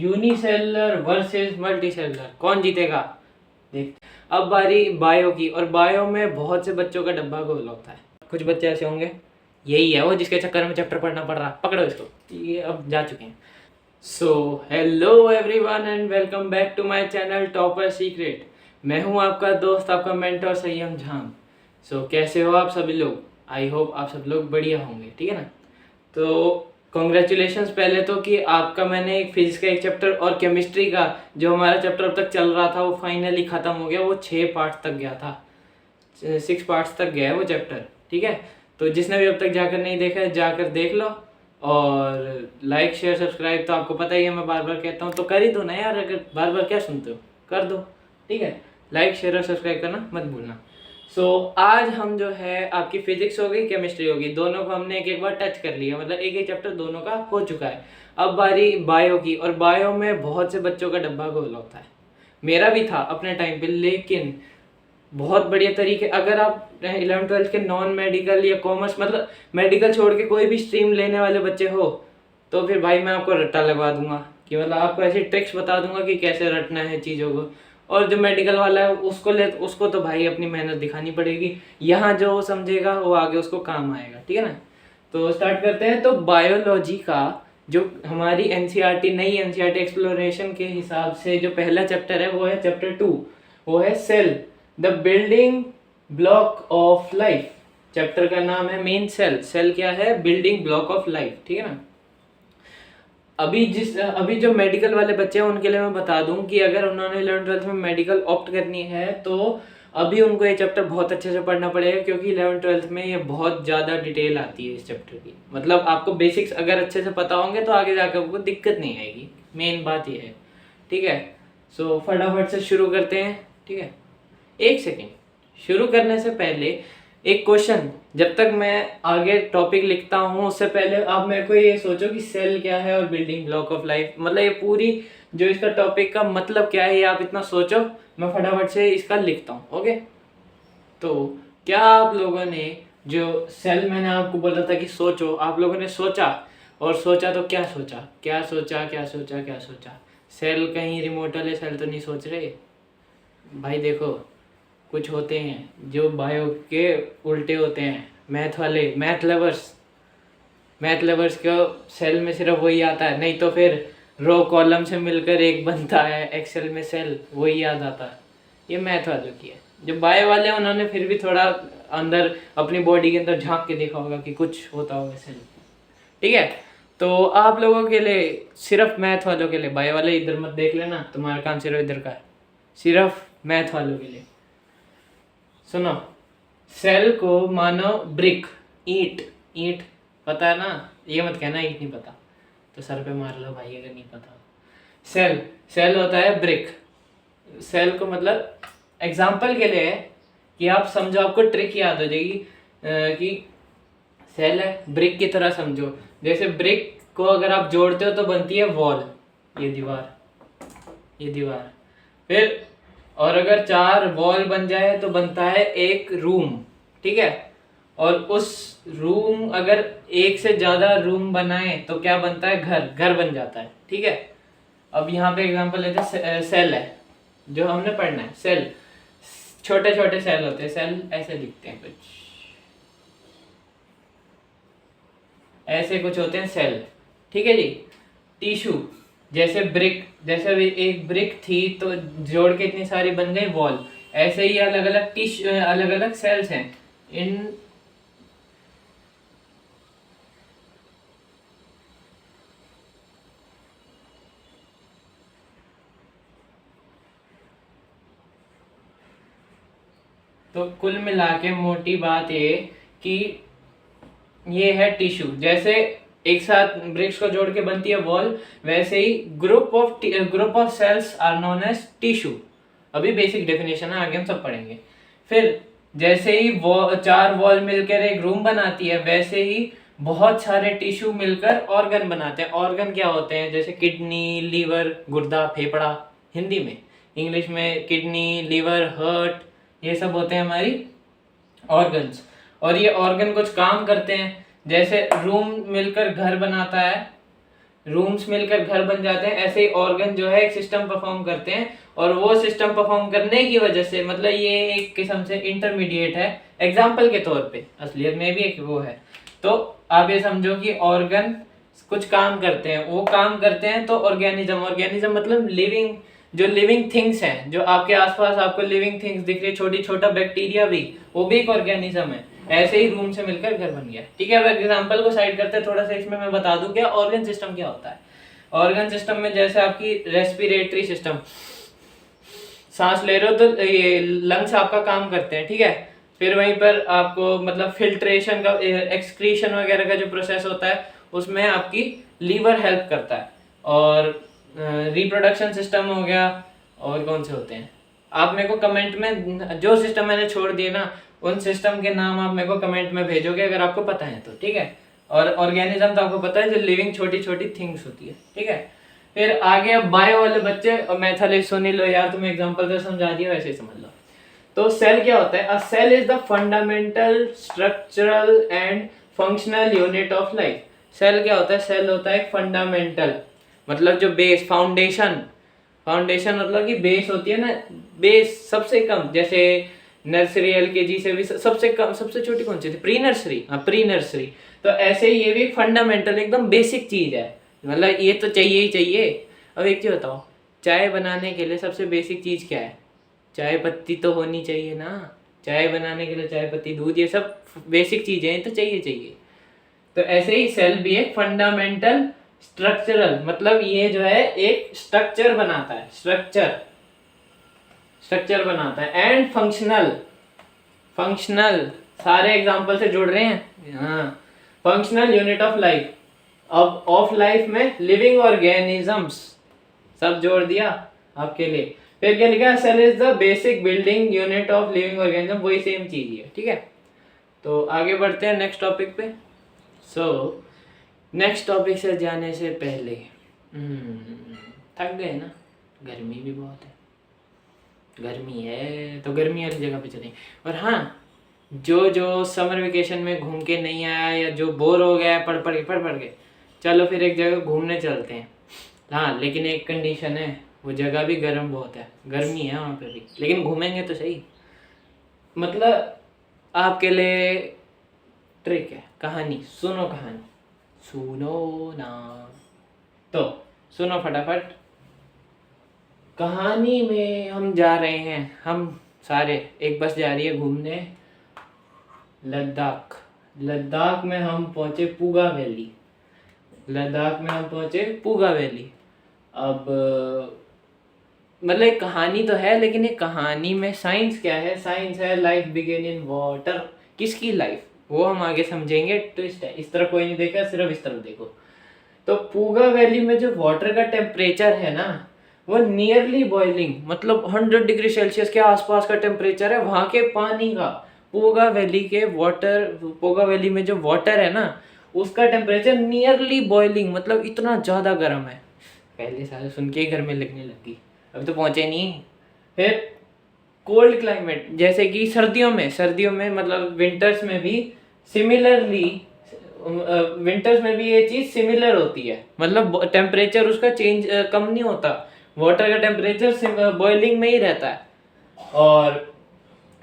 Unicellular versus multicellular कौन जीतेगा? देख, अब बारी बायो की। और बायो में बहुत से बच्चों का डब्बा गोल होता है। कुछ बच्चे ऐसे होंगे, यही है वो जिसके चक्कर में चैप्टर पढ़ना पड़ रहा। पकड़ो इसको, ये अब जा चुके हैं। So hello everyone and welcome back to my channel topper secret. मैं हूं आपका दोस्त, आपका मेंटर संयम झांग। कैसे हो आप सभी लोग? आई होप आप सब लोग बढ़िया होंगे, ठीक है ना? तो कॉन्ग्रेचुलेशंस पहले तो कि आपका मैंने एक फिजिक्स का एक चैप्टर और केमिस्ट्री का जो हमारा चैप्टर अब तक चल रहा था वो फाइनली ख़त्म हो गया। वो 6 पार्ट्स तक गया था, 6 पार्ट्स तक गया है वो चैप्टर, ठीक है? तो जिसने भी अब तक जाकर नहीं देखा है जाकर देख लो। और लाइक शेयर सब्सक्राइब तो आपको पता ही है, मैं बार बार कहता हूँ, तो कर ही दो ना यार। अगर बार बार क्या सुनते हो, कर दो, ठीक है? लाइक शेयर और सब्सक्राइब करना मत भूलना। आज हम जो है आपकी फिजिक्स हो गई, केमिस्ट्री होगी, दोनों को हमने एक एक बार टच कर लिया, मतलब एक एक चैप्टर दोनों का हो चुका है। अब बारी बायो की। और बायो में बहुत से बच्चों का डब्बा गोल होता है, मेरा भी था अपने टाइम पे। लेकिन बहुत बढ़िया तरीके, अगर आप 11th-12th के नॉन मेडिकल या कॉमर्स, मतलब मेडिकल छोड़ के कोई भी स्ट्रीम लेने वाले बच्चे हो, तो फिर भाई मैं आपको रट्टा लगवा दूंगा कि मतलब आपको ऐसी ट्रिक्स बता दूंगा कि कैसे रटना है चीज़ों को। और जो मेडिकल वाला है उसको तो भाई अपनी मेहनत दिखानी पड़ेगी। यहाँ जो वो समझेगा वो आगे उसको काम आएगा, ठीक है ना? तो स्टार्ट करते हैं। तो बायोलॉजी का जो हमारी एनसीईआरटी, नई एनसीईआरटी एक्सप्लोरेशन के हिसाब से जो पहला चैप्टर है वो है चैप्टर 2, वो है cell the building block of life. Chapter का नाम है मेन सेल। सेल क्या है? बिल्डिंग ब्लॉक ऑफ लाइफ, ठीक है ना? अभी जो मेडिकल वाले बच्चे हैं उनके लिए मैं बता दूं कि अगर उन्होंने 11th-12th में मेडिकल ऑप्ट करनी है तो अभी उनको ये चैप्टर बहुत अच्छे से पढ़ना पड़ेगा, क्योंकि 11th-12th में ये बहुत ज़्यादा डिटेल आती है इस चैप्टर की। मतलब आपको बेसिक्स अगर अच्छे से पता होंगे तो आगे जाकर आपको दिक्कत नहीं आएगी, मेन बात ये है, ठीक है? फटाफट से शुरू करते हैं, ठीक है? एक सेकेंड, शुरू करने से पहले एक क्वेश्चन। जब तक मैं आगे टॉपिक लिखता हूँ उससे पहले आप मेरे को ये सोचो कि सेल क्या है और बिल्डिंग ब्लॉक ऑफ लाइफ, मतलब ये पूरी जो इसका टॉपिक का मतलब क्या है, ये आप इतना सोचो। मैं फटाफट से इसका लिखता हूँ, ओके? तो क्या आप लोगों ने जो सेल, मैंने आपको बोला था कि सोचो, आप लोगों ने सोचा? और सोचा तो क्या सोचा, क्या सोचा, क्या सोचा, क्या सोचा? सेल कहीं रिमोट वाले सेल तो नहीं सोच रहे भाई? देखो, कुछ होते हैं जो बायो के उल्टे होते हैं, मैथ वाले, मैथ लवर्स को सेल में सिर्फ वही आता है, नहीं तो फिर रो कॉलम से मिलकर एक बनता है एक्सेल में सेल, वही याद आता है। ये मैथ वालों की है। जो बायो वाले हैं उन्होंने फिर भी थोड़ा अंदर अपनी बॉडी के अंदर झांक के देखा होगा कि कुछ होता होगा सेल, ठीक है? तो आप लोगों के लिए, सिर्फ मैथ वालों के लिए, बायो वाले इधर मत देख लेना, तुम्हारा काम सिर्फ इधर का है, सिर्फ मैथ वालों के लिए सुनो। सेल को मानो ब्रिक, ईंट, ईंट पता है ना? ये मत कहना ईंट नहीं पता, तो सर पे मार लो भाई अगर नहीं पता। सेल सेल होता है ब्रिक। सेल को मतलब एग्जाम्पल के लिए है कि आप समझो, आपको ट्रिक याद हो जाएगी कि सेल है, ब्रिक की तरह समझो। जैसे ब्रिक को अगर आप जोड़ते हो तो बनती है वॉल, ये दीवार, ये दीवार। फिर और अगर 4 वॉल बन जाए तो बनता है एक रूम, ठीक है? और उस रूम, अगर एक से ज्यादा रूम बनाए तो क्या बनता है? घर बन जाता है, ठीक है? अब यहाँ पे एग्जांपल लेते हैं, सेल है जो हमने पढ़ना है। सेल छोटे छोटे सेल होते हैं, सेल ऐसे दिखते हैं, कुछ ऐसे कुछ होते हैं सेल, ठीक है जी? टिश्यू, जैसे ब्रिक, जैसे एक ब्रिक थी तो जोड़ के इतनी सारी बन गई वॉल, ऐसे ही अलग अलग टिश्यू, अलग अलग सेल्स हैं इन। तो कुल मिला के मोटी बात ये कि ये है टिश्यू। जैसे एक साथ ब्रिक्स को जोड़ के बनती है वॉल, वैसे ही group of cells are known as tissue. अभी बेसिक डेफिनेशन है, आगे हम सब पढ़ेंगे। फिर जैसे ही 4 वॉल मिलकर एक रूम बनाती है, वैसे ही बहुत सारे टिश्यू मिलकर ऑर्गन बनाते हैं। ऑर्गन क्या होते हैं? जैसे किडनी, लीवर, गुर्दा, फेफड़ा, हिंदी में, इंग्लिश में किडनी, लीवर, हार्ट, ये सब होते हैं हमारी ऑर्गन्स। और ये ऑर्गन कुछ काम करते हैं। जैसे रूम मिलकर घर बनाता है, रूम्स मिलकर घर बन जाते हैं, ऐसे ही ऑर्गन जो है एक सिस्टम परफॉर्म करते हैं, और वो सिस्टम परफॉर्म करने की वजह से मतलब ये एक किस्म से इंटरमीडिएट है एग्जाम्पल के तौर पे, असलियत में भी एक वो है। तो आप ये समझो कि ऑर्गन कुछ काम करते हैं, वो काम करते हैं तो ऑर्गेनिज्म मतलब लिविंग, जो लिविंग थिंग्स हैं, जो आपके आसपास आपको लिविंग थिंग्स दिख रही है, छोटी छोटा बैक्टीरिया भी, वो भी एक ऑर्गेनिज्म है। ऐसे ही रूम से मिलकर घर बन गया। ठीक है, अब एग्जांपल को साइड करते हैं, थोड़ा सा इसमें मैं बता दूं क्या ऑर्गन सिस्टम क्या होता है। ऑर्गन सिस्टम में जैसे आपकी रेस्पिरेटरी सिस्टम, सांस ले रहे हो तो ये लंग्स आपका काम करते हैं, ठीक है। फिर वहीं पर आपको मतलब फिल्ट्रेशन का, एक्सक्रीशन वगैरह का जो प्रोसेस होता है उसमें आपकी लीवर हेल्प करता है। और रिप्रोडक्शन सिस्टम हो गया, और कौन से होते हैं आप मेरे को कमेंट में, जो सिस्टम मैंने छोड़ दिए ना उन सिस्टम के नाम आप मेरे को कमेंट में भेजोगे अगर आपको पता है तो, ठीक है। और ऑर्गेनिज्म तो आपको पता है जो लिविंग छोटी छोटी थिंग्स होती है, ठीक है। फिर आगे अब बायो वाले बच्चे, और मैथली सुनी लो यार, तुम्हें एग्जांपल से समझा दिया वैसे ही समझ लो। तो सेल क्या होता है? A cell is the fundamental structural and functional unit of life. Cell क्या होता है? सेल होता है फंडामेंटल, मतलब जो बेस, फाउंडेशन, फाउंडेशन मतलब कि बेस होती है ना, बेस सबसे कम, जैसे नर्सरी एलकेजी से भी सबसे कम, सबसे छोटी कौन सी थी? प्री नर्सरी, हाँ प्री नर्सरी। तो ऐसे ही ये भी फंडामेंटल एकदम बेसिक चीज है, मतलब ये तो चाहिए ही चाहिए। अब एक चीज बताओ, चाय बनाने के लिए सबसे बेसिक चीज क्या है? चाय पत्ती तो होनी चाहिए ना, चाय बनाने के लिए चाय पत्ती, दूध, ये सब बेसिक चीजें हैं तो चाहिए चाहिए। तो ऐसे ही सेल भी एक फंडामेंटल स्ट्रक्चरल, मतलब ये जो है एक स्ट्रक्चर बनाता है, स्ट्रक्चर बनाता है, एंड फंक्शनल, फंक्शनल सारे एग्जांपल से जुड़ रहे हैं, हाँ, फंक्शनल यूनिट ऑफ लाइफ। अब ऑफ लाइफ में लिविंग ऑर्गेनिजम्स सब जोड़ दिया आपके लिए। फिर क्या लिखा? Cell is the basic building unit of living organism, वही सेम चीज ही है, ठीक है। तो आगे बढ़ते हैं नेक्स्ट टॉपिक पे। सो नेक्स्ट टॉपिक से जाने से पहले थक गए ना, गर्मी भी बहुत है, गर्मी है तो गर्मी वाली जगह पे चलें। और हाँ, जो समर वेकेशन में घूम के नहीं आया या जो बोर हो गया पढ़ पढ़ के, चलो फिर एक जगह घूमने चलते हैं। हाँ लेकिन एक कंडीशन है, वो जगह भी गर्म बहुत है, गर्मी है वहाँ पे भी, लेकिन घूमेंगे तो सही। मतलब आपके लिए ट्रिक है, कहानी सुनो, कहानी सुनो ना, तो सुनो फटाफट। कहानी में हम जा रहे हैं, हम सारे, एक बस जा रही है घूमने लद्दाख। लद्दाख में हम पहुंचे पूगा वैली, लद्दाख में हम पहुंचे पूगा वैली। अब मतलब एक कहानी तो है, लेकिन ये कहानी में साइंस क्या है? साइंस है लाइफ बिगिन इन वाटर। किसकी लाइफ? वो हम आगे समझेंगे, ट्विस्ट है। इस तरफ कोई नहीं देखा, सिर्फ इस तरफ देखो। तो पूगा वैली में जो वाटर का टेम्परेचर है ना, वो नियरली बॉइलिंग, मतलब 100 डिग्री सेल्सियस के आसपास का टेम्परेचर है वहाँ के पानी का। पूगा वैली के वाटर, पूगा वैली में जो वाटर है ना, उसका टेम्परेचर नियरली बॉइलिंग, मतलब इतना ज़्यादा गर्म है। पहले साल सुन के ही घर में लगने लगी, अभी तो पहुँचे नहीं। फिर कोल्ड क्लाइमेट, जैसे कि सर्दियों में मतलब विंटर्स में भी सिमिलरली, विंटर्स में भी ये चीज़ सिमिलर होती है, मतलब टेम्परेचर उसका चेंज कम नहीं होता, वाटर का टेम्परेचर बॉइलिंग में ही रहता है। और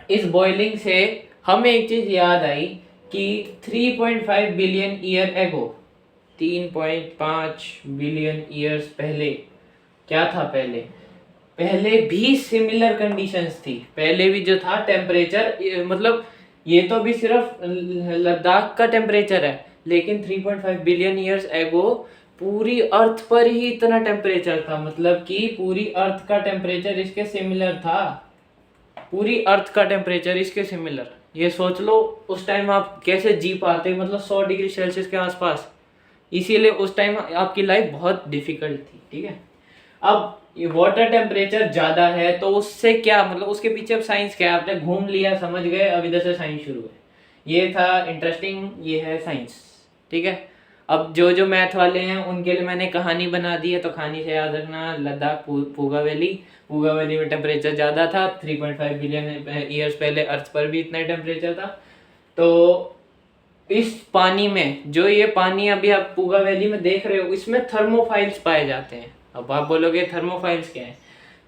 इस बॉइलिंग से हमें एक चीज़ याद आई कि 3.5 billion year ago, 3.5 billion years पहले क्या था? पहले भी सिमिलर कंडीशंस थी, पहले भी जो था टेम्परेचर, मतलब ये तो भी सिर्फ लद्दाख का टेम्परेचर है, लेकिन 3.5 बिलियन ईयर्स एगो पूरी अर्थ पर ही इतना टेम्परेचर था, मतलब कि पूरी अर्थ का टेम्परेचर इसके सिमिलर था, पूरी अर्थ का टेम्परेचर इसके सिमिलर। ये सोच लो उस टाइम आप कैसे जी पाते, मतलब 100 डिग्री सेल्सियस के आसपास, इसीलिए उस टाइम आपकी लाइफ बहुत डिफिकल्ट थी, ठीक है। अब ये वाटर टेम्परेचर ज़्यादा है तो उससे क्या, मतलब उसके पीछे अब साइंस क्या है? आपने घूम लिया, समझ गए, अब इधर से साइंस शुरू है। ये था इंटरेस्टिंग, ये है साइंस, ठीक है। अब जो मैथ वाले हैं उनके लिए मैंने कहानी बना दी है, तो कहानी से याद रखना, लद्दाख पूगा वैली में टेम्परेचर ज़्यादा था, 3.5 बिलियन ईयर्स पहले अर्थ पर भी इतना ही टेम्परेचर था। तो इस पानी में, जो ये पानी अभी आप पूगा वैली में देख रहे हो, इसमें थर्मोफाइल्स पाए जाते हैं। अब आप बोलोगे थर्मोफाइल्स क्या है?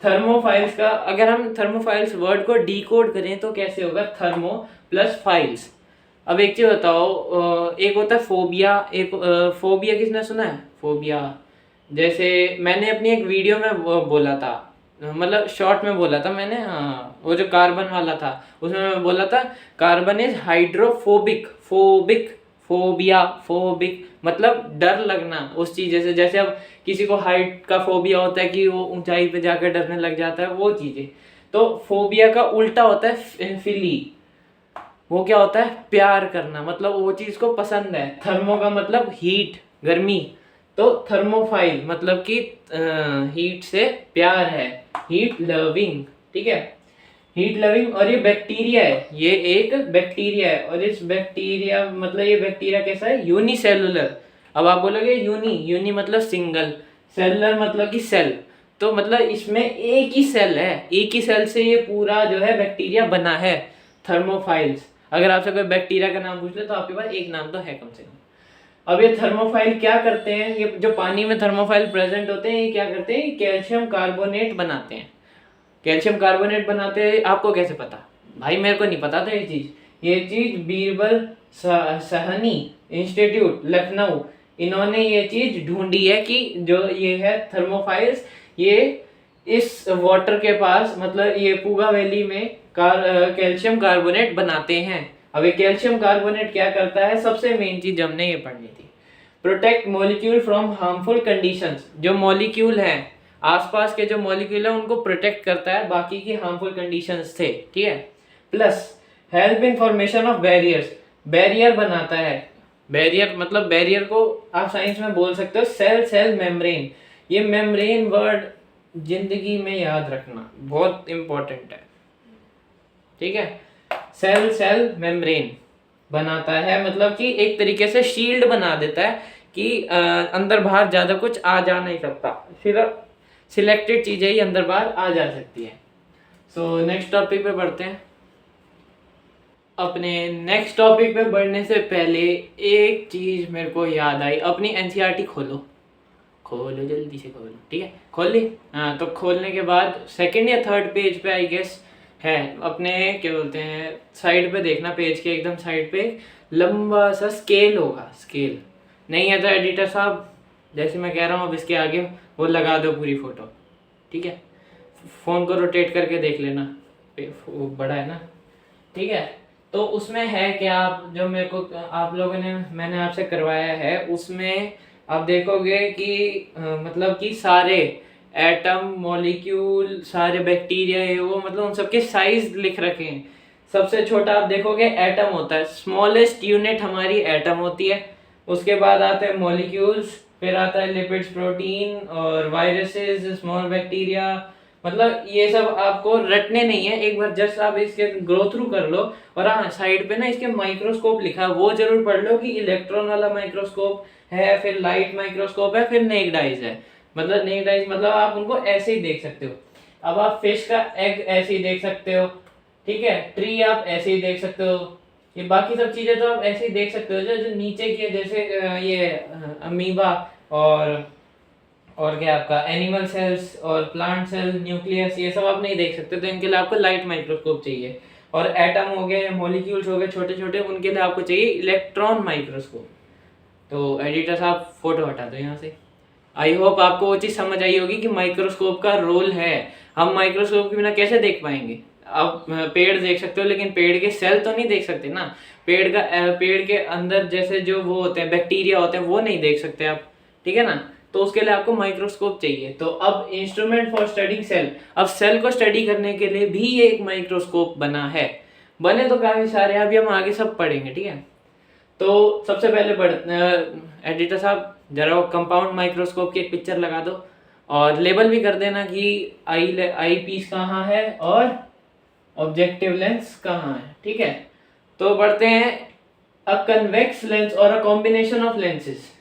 थर्मोफाइल्स का अगर हम थर्मोफाइल्स वर्ड को डिकोड करें तो कैसे होगा? Thermo plus files. अब एक चीज बताओ, एक होता है फोबिया, एक फोबिया किसने सुना है? फोबिया जैसे मैंने अपनी एक वीडियो में बोला था, मतलब शॉर्ट में बोला था मैंने, हाँ, वो जो कार्बन वाला था उसमें मैं बोला था carbon is hydrophobic. Phobic, phobia, phobic मतलब डर लगना उस चीज़ से। जैसे अब किसी को हाइट का फोबिया होता है कि वो ऊंचाई पे जाकर डरने लग जाता है, वो चीज़ें। तो फोबिया का उल्टा होता है फिली। वो क्या होता है? प्यार करना, मतलब वो चीज़ को पसंद है। थर्मो का मतलब हीट, गर्मी, तो थर्मोफाइल मतलब कि हीट से प्यार है, हीट लविंग, ठीक है, हीट लविंग। और ये बैक्टीरिया है, ये एक बैक्टीरिया है, और इस बैक्टीरिया मतलब ये बैक्टीरिया कैसा है? यूनिसेलुलर। अब आप बोलोगे यूनी मतलब सिंगल, सेलुलर मतलब कि सेल, तो मतलब इसमें एक ही सेल है, एक ही सेल से ये पूरा जो है बैक्टीरिया बना है, थर्मोफाइल्स। अगर आपसे कोई बैक्टीरिया का नाम पूछ ले तो आपके पास एक नाम तो है कम से कम। अब ये थर्मोफाइल क्या करते हैं? ये जो पानी में थर्मोफाइल प्रेजेंट होते हैं, ये क्या करते हैं? कैल्शियम कार्बोनेट बनाते हैं। कैल्शियम कार्बोनेट बनाते हैं, आपको कैसे पता? भाई मेरे को नहीं पता था ये चीज बीरबल सहनी इंस्टीट्यूट लखनऊ, इन्होंने ये चीज ढूंढी है कि जो ये है थर्मोफाइल्स, ये इस वाटर के पास मतलब ये पूगा वैली में कैल्शियम कार्बोनेट बनाते हैं। अब ये कैल्शियम कार्बोनेट क्या करता है? सबसे मेन चीज हमने ये पढ़नी थी, protect molecule from harmful conditions. जो मॉलिक्यूल हैं, आसपास के जो मॉलिक्यूल है उनको प्रोटेक्ट करता है बाकी की हार्मफुल कंडीशंस से, ठीक है। Plus help in formation of barriers, barrier बनाता है। बैरियर मतलब बैरियर को आप साइंस में बोल सकते हो सेल मेम्ब्रेन। ये मेम्ब्रेन वर्ड जिंदगी में याद रखना बहुत इंपॉर्टेंट है, ठीक है। सेल मेम्ब्रेन बनाता है, मतलब कि एक तरीके से शील्ड बना देता है कि अंदर बाहर ज्यादा कुछ आ जा नहीं सकता, सिर्फ सिलेक्टेड चीजें ही अंदर बाहर आ जा सकती है। सो नेक्स्ट टॉपिक पे बढ़ते हैं। अपने नेक्स्ट टॉपिक पे बढ़ने से पहले एक चीज मेरे को याद आई, अपनी एनसीईआरटी खोलो, खोलो जल्दी से खोलो, ठीक है, खोल ली? हाँ, तो खोलने के बाद सेकंड या थर्ड पेज पे आई गेस है, अपने क्या बोलते हैं, साइड पे देखना, पेज के एकदम साइड पे लंबा सा स्केल होगा। स्केल नहीं है तो एडिटर साहब जैसे मैं कह रहा हूँ अब इसके आगे वो लगा दो पूरी फोटो, ठीक है। फ़ोन को रोटेट करके देख लेना, वो बड़ा है ना, ठीक है। तो उसमें है क्या, आप जो मेरे को आप लोगों ने मैंने आपसे करवाया है उसमें आप देखोगे कि मतलब कि सारे एटम मॉलिक्यूल सारे बैक्टीरिया ये वो मतलब उन सबके साइज लिख रखे हैं। सबसे छोटा आप देखोगे एटम होता है, स्मॉलेस्ट यूनिट हमारी एटम होती है। उसके बाद आते हैं मॉलिक्यूल्स, फिर आता है लिपिड्स, प्रोटीन और वायरसेस, स्मॉल बैक्टीरिया। मतलब ये सब आपको रटने नहीं है, एक बार जस्ट आप इसके ग्रो थ्रू कर लो। और हाँ, साइड पे ना इसके माइक्रोस्कोप लिखा है, वो जरूर पढ़ लो कि इलेक्ट्रॉन वाला माइक्रोस्कोप है, फिर लाइट माइक्रोस्कोप है, फिर नेक्ड आइज है। मतलब नेक्ड आइज मतलब आप उनको ऐसे ही देख सकते हो। अब आप फिश का एग ऐसे ही देख सकते हो, ठीक है, ट्री आप ऐसे ही देख सकते हो, ये बाकी सब चीजें तो आप ऐसे ही देख सकते हो। जो जो नीचे की है जैसे ये अमीबा और क्या आपका एनिमल सेल्स और प्लांट सेल, न्यूक्लियस, ये सब आप नहीं देख सकते, तो इनके लिए आपको लाइट माइक्रोस्कोप चाहिए। और एटम हो गए, मॉलिक्यूल्स हो गए छोटे छोटे, उनके लिए आपको चाहिए इलेक्ट्रॉन माइक्रोस्कोप। तो एडिटर साहब फोटो हटा दो यहाँ से। आई होप आपको वो चीज़ समझ आई होगी कि माइक्रोस्कोप का रोल है। हम माइक्रोस्कोप के बिना कैसे देख पाएंगे? आप पेड़ देख सकते हो लेकिन पेड़ के सेल तो नहीं देख सकते ना। पेड़ के अंदर जैसे जो वो होते हैं बैक्टीरिया होते हैं वो नहीं देख सकते आप, ठीक है ना। तो उसके लिए आपको माइक्रोस्कोप चाहिए। तो अब इंस्ट्रूमेंट फॉर स्टडिंग सेल, अब सेल को स्टडी करने के लिए भी ये एक माइक्रोस्कोप बना है। बने तो काफी सारे, अभी हम आगे सब पढ़ेंगे, ठीक है। तो सबसे पहले एडिटर साहब जरा वो कंपाउंड माइक्रोस्कोप की एक पिक्चर लगा दो और लेबल भी कर देना कि आई पीस कहाँ है और ऑब्जेक्टिव लेंस कहाँ है, ठीक है। तो बढ़ते हैं, अ कन्वेक्स लेंस और a combination of lenses.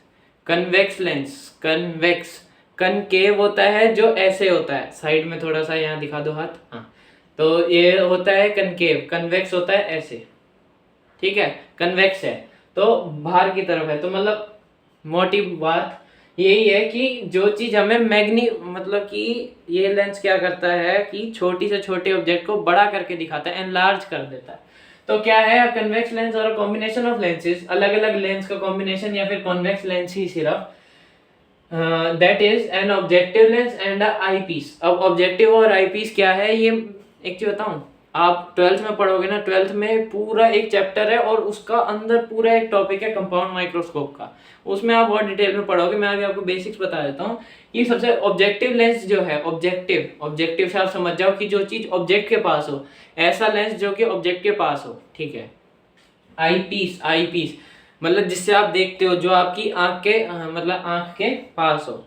Convex lens, convex, concave होता है जो ऐसे होता है, साइड में थोड़ा सा यहाँ दिखा दो हाथ, हाँ, तो ये होता है कनकेव। कन्वेक्स होता है ऐसे, ठीक है, कन्वेक्स है। तो बाहर की तरफ है। तो मतलब मोटी बात यही है कि जो चीज हमें मतलब कि ये लेंस क्या करता है कि छोटी से छोटे ऑब्जेक्ट को बड़ा करके दिखाता है, एनलार्ज कर देता है। तो क्या है कन्वेक्स लेंस और कॉम्बिनेशन ऑफ लेंसेज, अलग अलग लेंस का कॉम्बिनेशन या फिर कॉन्वेक्स लेंस ही सिर्फ, that is an objective lens and eyepiece. अब ऑब्जेक्टिव और आई पीस क्या है, ये एक चीज बताऊं, आप 12th में पढ़ोगे ना, 12th में पूरा एक चैप्टर है और उसका अंदर पूरा एक टॉपिक है कंपाउंड माइक्रोस्कोप का, उसमें आप बहुत डिटेल में पढ़ोगे। मैं अभी आपको बेसिक्स बता देता हूँ। ये सबसे ऑब्जेक्टिव लेंस जो है, ऑब्जेक्टिव से आप समझ जाओ कि जो चीज ऑब्जेक्ट के पास हो, ऐसा लेंस जो कि ऑब्जेक्ट के पास हो, ठीक है। आई पीस मतलब जिससे आप देखते हो, जो आपकी आंख के मतलब आंख के पास हो,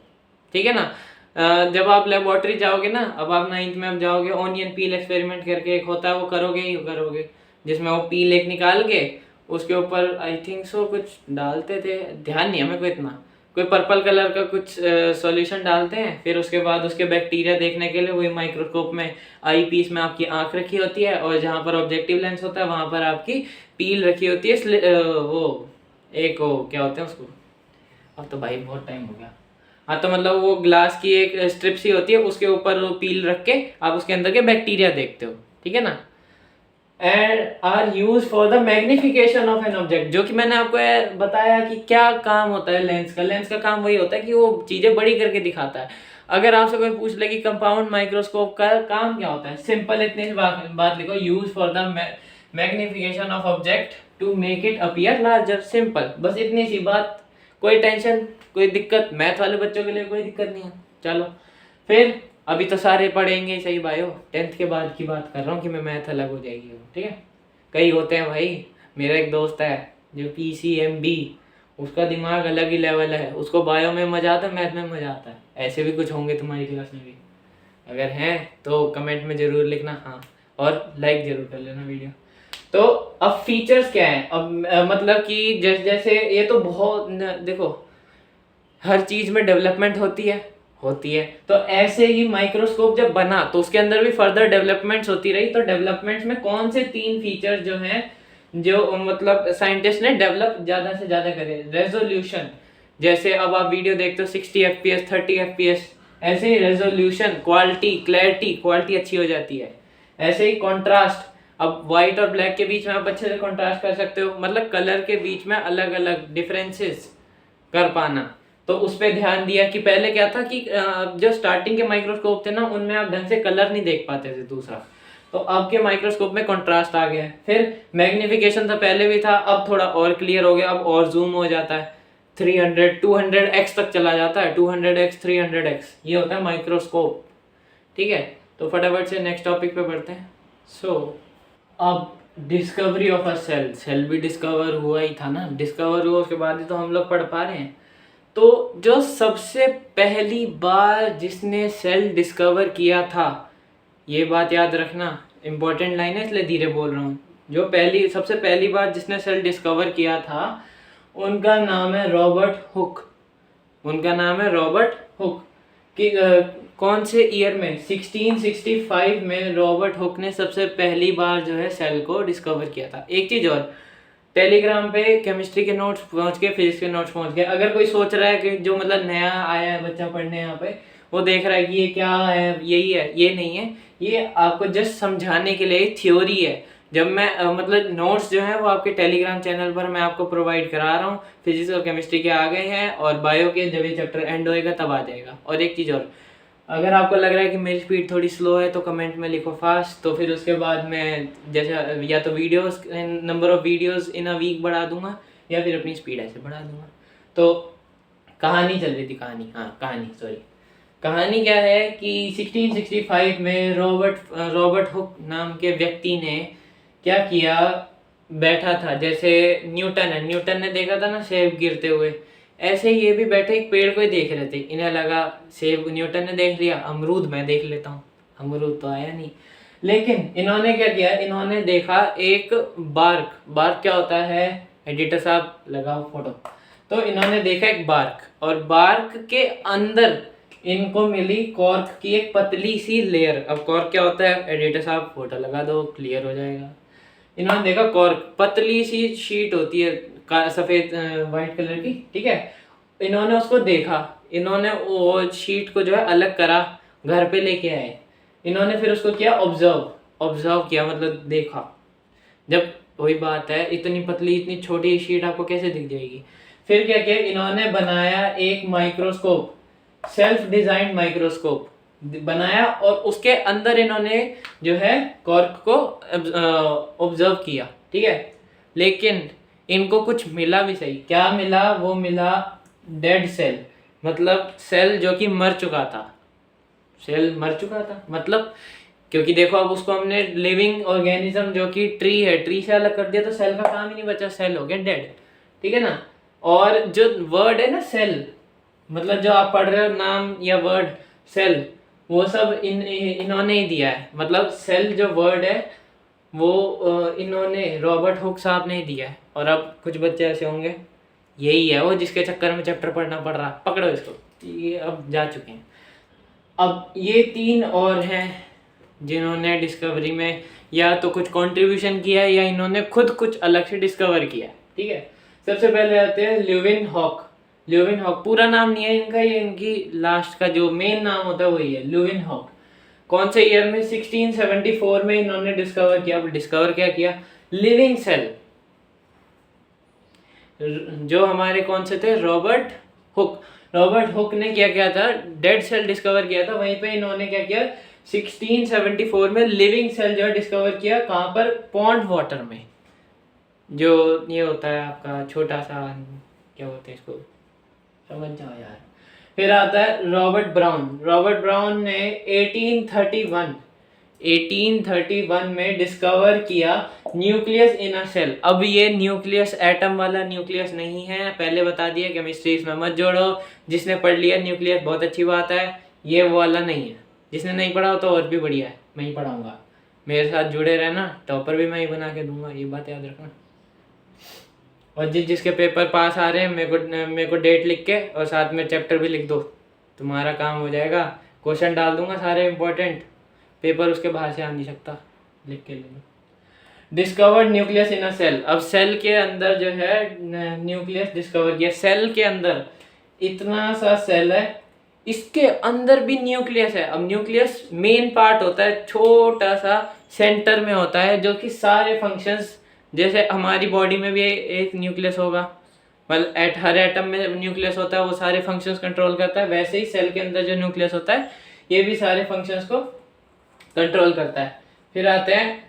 ठीक है ना। जब आप लेबोरेटरी जाओगे ना, अब आप 9th में अब जाओगे, ऑनियन पील एक्सपेरिमेंट करके एक होता है, वो करोगे ही करोगे, जिसमें वो पील एक निकाल के उसके ऊपर आई थिंक सो कुछ डालते थे, ध्यान नहीं है मेरे को इतना, कोई पर्पल कलर का कुछ सॉल्यूशन डालते हैं, फिर उसके बाद उसके बैक्टीरिया देखने के लिए वही माइक्रोस्कोप में आई पीस में आपकी आंख रखी होती है, और जहाँ पर ऑब्जेक्टिव लेंस होता है वहाँ पर आपकी पील रखी होती है, वो एक वो क्या होते हैं उसको, अब तो भाई बहुत टाइम हो गया। हाँ तो मतलब वो ग्लास की एक स्ट्रिप सी होती है, उसके ऊपर वो पील रख के आप उसके अंदर के बैक्टीरिया देखते हो, ठीक है ना। And are use for the magnification of an object, जो कि मैंने आपको बताया कि क्या काम होता है लेंस का। लेंस का काम वही होता है कि वो चीजें बड़ी करके दिखाता है। अगर आपसे कोई पूछ ले कि कंपाउंड माइक्रोस्कोप का काम क्या होता है, सिंपल इतनी बात लिखो, use for the magnification of object to make it appear larger, simple, बस इतनी सी बात। कोई टेंशन, कोई दिक्कत, मैथ वाले बच्चों के लिए कोई दिक्कत नहीं है। चलो फिर अभी तो सारे पढ़ेंगे सही बायो, 10th के बाद की बात कर रहा हूँ कि मैं मैथ अलग हो जाएगी, ठीक है। कई होते हैं भाई, मेरा एक दोस्त है जो PCMB, उसका दिमाग अलग ही लेवल है, उसको बायो में मजा आता है, मैथ में मजा आता है। ऐसे भी कुछ होंगे तुम्हारी क्लास में भी, अगर हैं तो कमेंट में जरूर लिखना, हाँ, और लाइक जरूर कर लेना वीडियो। तो अब फीचर्स क्या है, अब मतलब कि जैसे ये तो बहुत देखो, हर चीज में डेवलपमेंट होती है, तो ऐसे ही माइक्रोस्कोप जब बना तो उसके अंदर भी फर्दर डेवलपमेंट्स होती रही। तो डेवलपमेंट्स में कौन से 3 फीचर्स जो हैं, जो मतलब साइंटिस्ट ने डेवलप ज्यादा से ज्यादा करे, रेजोल्यूशन, जैसे अब आप वीडियो देखते हो 60 FPS 30 FPS, ऐसे ही रेजोल्यूशन, क्वालिटी अच्छी हो जाती है। ऐसे ही कॉन्ट्रास्ट, अब व्हाइट और ब्लैक के बीच में आप अच्छे से कॉन्ट्रास्ट कर सकते हो, मतलब कलर के बीच में अलग अलग डिफरेंसेस कर पाना। तो उस पर ध्यान दिया कि पहले क्या था कि जो स्टार्टिंग के माइक्रोस्कोप थे ना, उनमें आप ढंग से कलर नहीं देख पाते थे, दूसरा। तो अब के माइक्रोस्कोप में कंट्रास्ट आ गया। फिर मैग्निफिकेशन तो पहले भी था, अब थोड़ा और क्लियर हो गया, अब और जूम हो जाता है, 300 200x तक चला जाता है, 200x 300x, ये होता है माइक्रोस्कोप, ठीक है। तो फटाफट से नेक्स्ट टॉपिक पे बढ़ते हैं। अब डिस्कवरी ऑफ अ सेल भी डिस्कवर हुआ ही था ना, डिस्कवर हुआ उसके बाद ही तो हम लोग पढ़ पा रहे हैं। तो जो सबसे पहली बार जिसने सेल डिस्कवर किया था, ये बात याद रखना, इंपॉर्टेंट लाइन है इसलिए धीरे बोल रहा हूँ। जो सबसे पहली बार जिसने सेल डिस्कवर किया था, उनका नाम है रॉबर्ट हुक। कि कौन से ईयर में, 1665 में रॉबर्ट हुक ने सबसे पहली बार जो है सेल को डिस्कवर किया था। एक चीज और, टेलीग्राम पे केमिस्ट्री के नोट्स पहुंच गए, फिजिक्स के नोट्स पहुंच गए। अगर कोई सोच रहा है कि जो मतलब नया आया है बच्चा पढ़ने यहाँ पे, वो देख रहा है कि ये क्या है, यही है, ये नहीं है, ये आपको जस्ट समझाने के लिए थ्योरी है। जब मैं मतलब नोट्स जो है वो आपके टेलीग्राम चैनल पर मैं आपको प्रोवाइड करा रहा हूँ। फिजिक्स और केमिस्ट्री के आ गए हैं, और बायो के जब ये चैप्टर एंड होएगा तब आ जाएगा। और एक चीज़ और, अगर आपको लग रहा है कि मेरी स्पीड थोड़ी स्लो है तो कमेंट में लिखो फास्ट, तो फिर उसके बाद मैं जैसे या तो videos, number of videos in a week बढ़ा दूंगा, या फिर अपनी स्पीड ऐसे बढ़ा दूंगा। तो कहानी चल रही थी, कहानी क्या है कि 1665 में रॉबर्ट हुक नाम के व्यक्ति ने क्या किया, बैठा था, जैसे न्यूटन ने देखा था ना सेब गिरते हुए, ऐसे ही ये भी बैठे एक पेड़ को ही देख रहे थे। इन्हें लगा सेब न्यूटन ने देख लिया, अमरूद मैं देख लेता हूँ, अमरूद तो आया नहीं। लेकिन इन्होंने क्या किया, इन्होंने देखा एक बार्क क्या होता है, एडिटर साहब लगाओ फोटो। तो इन्होंने देखा एक बार्क, और बार्क के अंदर इनको मिली कॉर्क की एक पतली सी लेयर। अब कॉर्क क्या होता है, एडिटर साहब फोटो लगा दो, क्लियर हो जाएगा। इन्होंने देखा कॉर्क, पतली सी शीट होती है सफ़ेद वाइट कलर की, ठीक है। इन्होंने उसको देखा, इन्होंने वो शीट को जो है अलग करा, घर पे लेके आए, इन्होंने फिर उसको किया ऑब्जर्व किया, मतलब देखा। जब वही बात है, इतनी पतली इतनी छोटी शीट आपको कैसे दिख जाएगी। फिर क्या किया, इन्होंने बनाया एक माइक्रोस्कोप, सेल्फ डिजाइंड माइक्रोस्कोप बनाया, और उसके अंदर इन्होंने जो है कॉर्क को ऑब्जर्व किया, ठीक है। लेकिन इनको कुछ मिला भी सही, क्या मिला, वो मिला डेड सेल, मतलब सेल जो कि मर चुका था, सेल मर चुका था मतलब, क्योंकि देखो अब उसको हमने लिविंग ऑर्गेनिज्म जो कि ट्री है, ट्री से अलग कर दिया तो सेल का काम ही नहीं बचा, सेल हो गया डेड, ठीक है ना। और जो वर्ड है ना सेल, मतलब जो आप पढ़ रहे हो नाम या वर्ड सेल, वो सब इन्होंने ही दिया है, मतलब सेल जो वर्ड है वो इन्होंने रॉबर्ट हुक साहब ने ही दिया है। और अब कुछ बच्चे ऐसे होंगे, यही है वो जिसके चक्कर में चैप्टर पढ़ना पड़ रहा, पकड़ो इसको, ये अब जा चुके हैं। अब ये 3 और हैं जिन्होंने डिस्कवरी में या तो कुछ कंट्रीब्यूशन किया है या इन्होंने खुद कुछ अलग से डिस्कवर किया, ठीक है। सबसे पहले आते हैं ल्यूविनहॉक। ल्यूविनहॉक पूरा नाम नहीं है इनका, ये इनकी लास्ट का जो मेन नाम होता है वही है ल्यूविनहॉक। कौन से ईयर में, 1674 में इन्होंने डिस्कवर किया। डिस्कवर क्या किया, लिविंग सेल। जो हमारे कौन से थे, रॉबर्ट हुक ने क्या किया था, डेड सेल डिस्कवर किया था, वहीं पे इन्होंने क्या किया 1674 में लिविंग सेल जो है डिस्कवर किया। कहाँ पर, पॉन्ड वाटर में, जो ये होता है आपका छोटा सा, क्या बोलते हैं इसको, समझ जाओ यार। फिर आता है रॉबर्ट ब्राउन ने 1831 में डिस्कवर किया न्यूक्लियस इन अ सेल। अब ये न्यूक्लियस एटम वाला न्यूक्लियस नहीं है, पहले बता दिया, केमिस्ट्री इसमें मत जोड़ो। जिसने पढ़ लिया न्यूक्लियस बहुत अच्छी बात है, ये वो वाला नहीं है। जिसने नहीं पढ़ा हो तो और भी बढ़िया है, मैं ही पढ़ाऊंगा, मेरे साथ जुड़े रहना, टॉपर भी मैं ही बना के दूंगा, ये बात याद रखना। और जिसके पेपर पास आ रहे हैं मेरे को डेट लिख के और साथ में चैप्टर भी लिख दो, तुम्हारा काम हो जाएगा। क्वेश्चन डाल दूंगा सारे इंपॉर्टेंट, पेपर उसके बाहर से आ नहीं सकता, लिख के ले लो। Discovered nucleus in a cell. अब सेल के अंदर जो है न्यूक्लियस डिस्कवर किया। सेल के अंदर इतना सा सेल है, इसके अंदर भी न्यूक्लियस है। अब न्यूक्लियस मेन पार्ट होता है, छोटा सा सेंटर में होता है, जो कि सारे फंक्शंस, जैसे हमारी बॉडी में भी एक न्यूक्लियस होगा, मतलब हर एटम में न्यूक्लियस होता है, वो सारे फंक्शंस कंट्रोल करता है, वैसे ही सेल के अंदर जो न्यूक्लियस होता है ये भी सारे फंक्शंस को कंट्रोल करता है। फिर आते हैं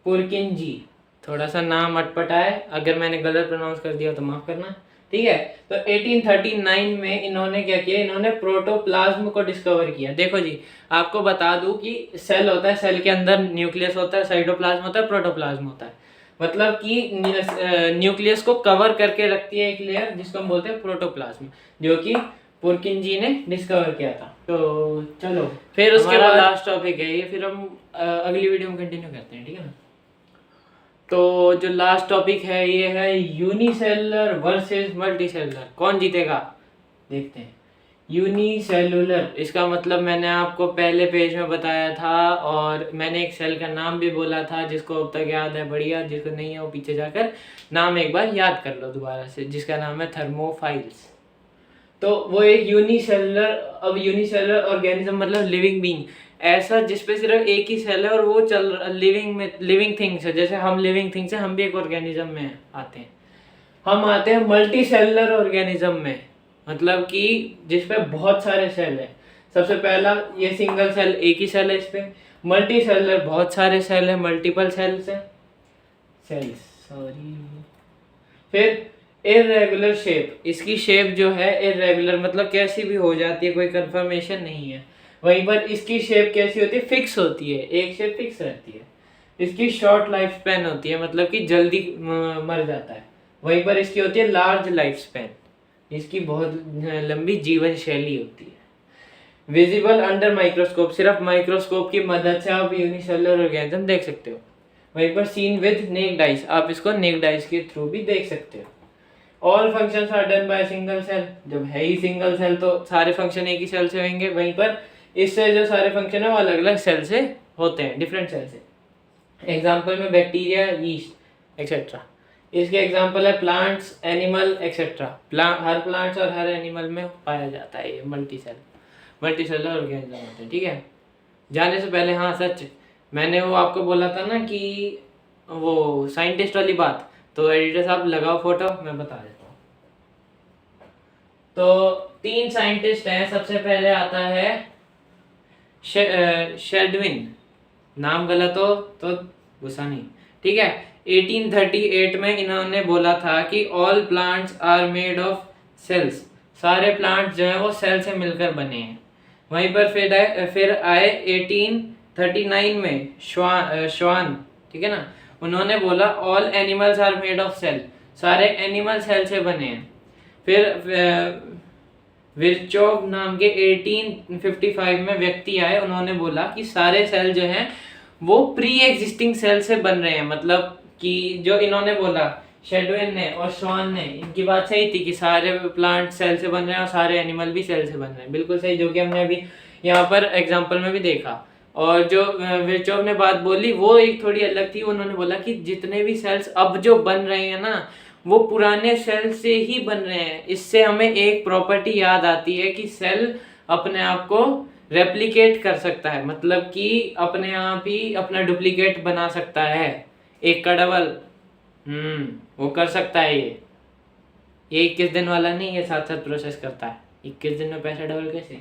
पुरकिंजी, थोड़ा सा नाम अटपटा है, अगर मैंने गलत प्रोनाउंस कर दिया तो माफ करना, ठीक है। तो 1839 में इन्होंने क्या किया, इन्होंने प्रोटोप्लाज्म को डिस्कवर किया। देखो जी, आपको बता दूं कि सेल होता है, सेल के अंदर न्यूक्लियस होता है, साइटोप्लाज्म होता है, प्रोटोप्लाज्म होता है, मतलब कि न्यूक्लियस को कवर करके रखती है एक लेयर, जिसको हम बोलते हैं प्रोटोप्लाज्म, जो कि पुरकिंजी ने डिस्कवर किया था। तो चलो फिर उसके बाद लास्ट टॉपिक है ये, फिर हम अगली वीडियो में कंटिन्यू करते हैं, ठीक है ना। तो जो लास्ट टॉपिक है ये है यूनिसेलुलर वर्सेस मल्टीसेलुलर, कौन जीतेगा देखते हैं। यूनिसेलुलर, इसका मतलब मैंने आपको पहले पेज में बताया था, और मैंने एक सेल का नाम भी बोला था, जिसको अब तक याद है बढ़िया, जिसको नहीं है वो पीछे जाकर नाम एक बार याद कर लो दोबारा से, जिसका नाम है थर्मोफाइल्स। तो वो एक यूनिसेलुलर, अब यूनिसेलुलर ऑर्गेनिज्म मतलब लिविंग बीइंग, ऐसा जिसपे सिर्फ एक ही सेल है और वो चल लिविंग थिंग्स है, जैसे हम लिविंग थिंग्स है, हम भी एक ऑर्गेनिज्म में आते हैं। हम आते हैं मल्टी सेलुलर ऑर्गेनिज्म में, मतलब कि जिसपे बहुत सारे सेल है। सबसे पहला ये सिंगल सेल, एक ही सेल है, इस पे मल्टी सेलुलर बहुत सारे सेल है, मल्टीपल सेल्स है, सॉरी। फिर इरेगुलर शेप, इसकी शेप जो है इरेगुलर, मतलब कैसी भी हो जाती है, कोई कंफर्मेशन नहीं है। वहीं पर इसकी शेप कैसी होती है, फिक्स होती है, एक शेप फिक्स रहती है। इसकी शॉर्ट लाइफ स्पैन होती है, मतलब कि जल्दी मर जाता है। वहीं पर इसकी होती है लार्ज लाइफ स्पैन, इसकी बहुत लंबी जीवन शैली होती है। विजिबल अंडर माइक्रोस्कोप, सिर्फ माइक्रोस्कोप की मदद से आप यूनिसेलुलर ऑर्गेनिज्म देख सकते हो। वहीं पर सीन विद नेक्ड आइज, आप इसको नेक्ड आइज के थ्रू भी देख सकते हो। All functions are done by single cell, जब है ही सिंगल सेल तो सारे फंक्शन एक ही सेल से होंगे। वहीं पर इससे जो सारे फंक्शन है वो अलग अलग सेल से होते हैं, डिफरेंट सेल से। एग्जाम्पल में बैक्टीरिया, यीस्ट एक्सेट्रा, इसके एग्जाम्पल है प्लांट्स, एनिमल एक्सेट्रा। हर प्लांट्स और हर एनिमल में पाया जाता है ये मल्टीसेलर ऑर्गेनिज्म होते हैं, ठीक है। जाने से पहले हाँ सच, मैंने वो आपको बोला था ना कि वो साइंटिस्ट वाली बात, तो एडिटर साहब लगाओ फोटो, मैं बता देता हूँ। तो 3 साइंटिस्ट हैं। सबसे पहले आता है शेल्डविन, नाम गलत हो तो गुस्सा नहीं, ठीक है। 1838 में इन्होंने बोला था कि all plants are made of cells, सारे प्लांट्स जो हैं वो सेल से मिलकर बने हैं। वहीं पर फिर आए 1839 में श्वान, ठीक है ना, उन्होंने बोला all animals are made of cell, सारे एनिमल सेल से बने हैं। फिर विर्चोव नाम के 1855 में व्यक्ति आए, उन्होंने बोला कि सारे सेल जो हैं वो प्री एग्जिस्टिंग सेल से बन रहे हैं। मतलब कि जो इन्होंने बोला शेल्डविन ने और श्वान ने, इनकी बात सही थी कि सारे प्लांट सेल से बन रहे हैं और सारे एनिमल भी सेल से बन रहे हैं, बिल्कुल सही, जो कि हमने अभी यहाँ पर एग्जाम्पल में भी देखा। और जो विर्चोव ने बात बोली वो एक थोड़ी अलग थी। उन्होंने बोला कि जितने भी सेल्स अब जो बन रहे हैं ना, वो पुराने सेल से ही बन रहे हैं। इससे हमें एक प्रॉपर्टी याद आती है कि सेल अपने आप को रेप्लिकेट कर सकता है, मतलब कि अपने आप ही अपना डुप्लीकेट बना सकता है, एक का डबल। वो कर सकता है। ये 21 दिन वाला नहीं, ये साथ साथ प्रोसेस करता है। 21 दिन में पैसा डबल कैसे?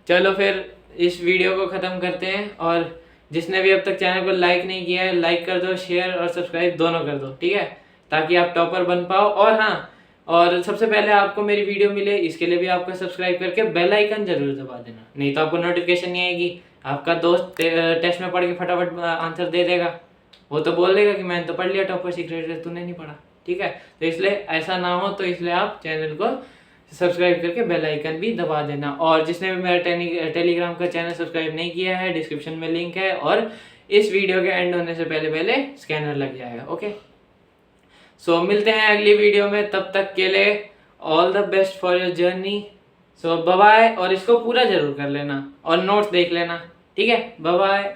चलो फिर इस वीडियो को ख़त्म करते हैं, और जिसने भी अब तक चैनल को लाइक नहीं किया है, लाइक कर दो, शेयर और सब्सक्राइब दोनों कर दो, ठीक है, ताकि आप टॉपर बन पाओ। और हाँ, और सबसे पहले आपको मेरी वीडियो मिले, इसके लिए भी आपको सब्सक्राइब करके बेल आइकन जरूर दबा देना, नहीं तो आपको नोटिफिकेशन नहीं आएगी। आपका दोस्त टेस्ट में पढ़ के फटाफट आंसर दे देगा, वो तो बोल देगा कि मैंने तो पढ़ लिया टॉपर सीक्रेट, तूने नहीं पढ़ा, ठीक है। तो इसलिए ऐसा ना हो, तो इसलिए आप चैनल को सब्सक्राइब करके बेल आइकन भी दबा देना। और जिसने भी मेरा टेलीग्राम का चैनल सब्सक्राइब नहीं किया है, डिस्क्रिप्शन में लिंक है, और इस वीडियो के एंड होने से पहले स्कैनर लग जाएगा, ओके। सो मिलते हैं अगली वीडियो में, तब तक के लिए all the best for your journey. So bye bye, और इसको पूरा जरूर कर लेना और नोट्स देख लेना, ठीक है। Bye bye.